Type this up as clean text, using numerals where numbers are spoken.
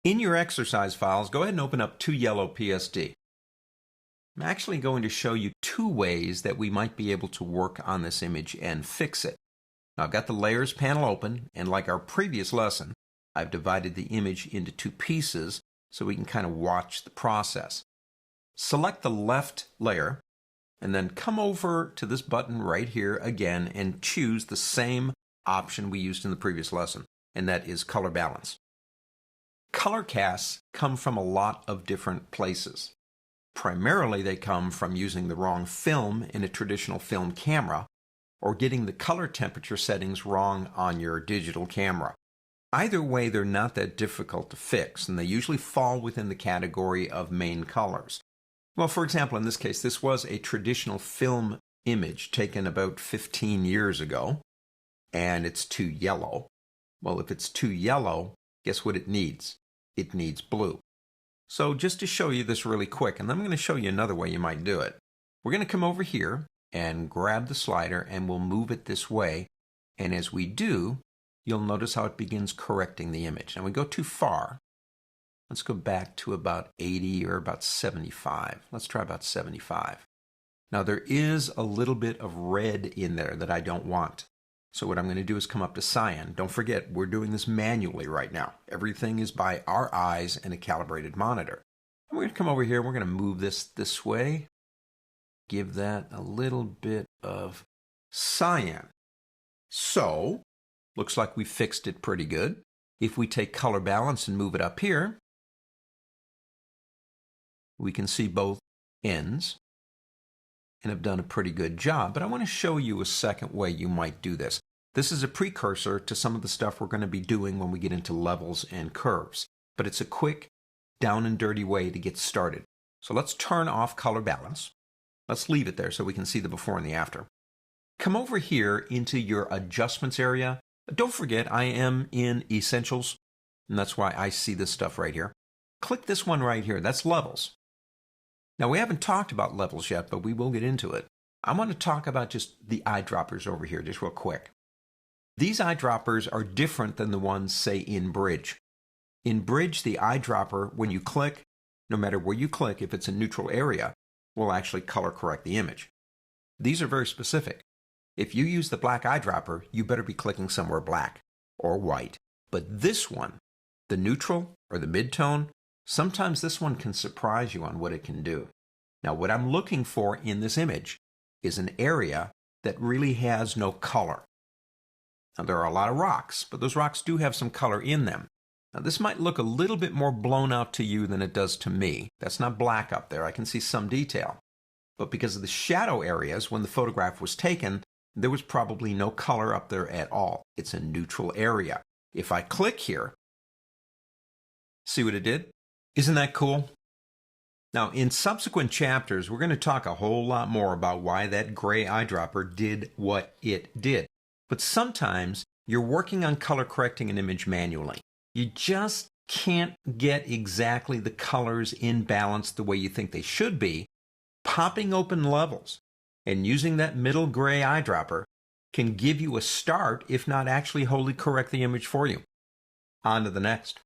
In your exercise files, go ahead and open up 2Yellow PSD. I'm actually going to show you two ways that we might be able to work on this image and fix it. Now, I've got the Layers panel open, and like our previous lesson, I've divided the image into two pieces so we can kind of watch the process. Select the left layer, and then come over to this button right here again and choose the same option we used in the previous lesson, and that is color balance. Color casts come from a lot of different places. Primarily, they come from using the wrong film in a traditional film camera or getting the color temperature settings wrong on your digital camera. Either way, they're not that difficult to fix, and they usually fall within the category of main colors. Well, for example, in this case, this was a traditional film image taken about 15 years ago, and it's too yellow. Well, if it's too yellow, guess what it needs? It needs blue. So just to show you this really quick, and then I'm going to show you another way you might do it. We're going to come over here and grab the slider, and we'll move it this way. And as we do, you'll notice how it begins correcting the image. Now, we go too far. Let's go back to about 80 or about 75. Let's try about 75. Now, there is a little bit of red in there that I don't want. So what I'm going to do is come up to cyan. Don't forget, we're doing this manually right now. Everything is by our eyes and a calibrated monitor. And we're going to come over here. We're going to move this way. Give that a little bit of cyan. So, looks like we fixed it pretty good. If we take color balance and move it up here, we can see both ends and have done a pretty good job. But I want to show you a second way you might do this. This is a precursor to some of the stuff we're going to be doing when we get into levels and curves. But it's a quick, down and dirty way to get started. So let's turn off color balance. Let's leave it there so we can see the before and the after. Come over here into your adjustments area. Don't forget, I am in Essentials, and that's why I see this stuff right here. Click this one right here. That's Levels. Now, we haven't talked about levels yet, but we will get into it. I want to talk about just the eyedroppers over here, just real quick. These eyedroppers are different than the ones, say, in Bridge. In Bridge, the eyedropper, when you click, no matter where you click, if it's a neutral area, will actually color correct the image. These are very specific. If you use the black eyedropper, you better be clicking somewhere black or white. But this one, the neutral or the midtone, sometimes this one can surprise you on what it can do. Now, what I'm looking for in this image is an area that really has no color. Now, there are a lot of rocks, but those rocks do have some color in them. Now, this might look a little bit more blown out to you than it does to me. That's not black up there. I can see some detail. But because of the shadow areas, when the photograph was taken, there was probably no color up there at all. It's a neutral area. If I click here, see what it did? Isn't that cool? Now, in subsequent chapters, we're going to talk a whole lot more about why that gray eyedropper did what it did. But sometimes you're working on color correcting an image manually. You just can't get exactly the colors in balance the way you think they should be. Popping open levels and using that middle gray eyedropper can give you a start, if not actually wholly correct the image for you. On to the next.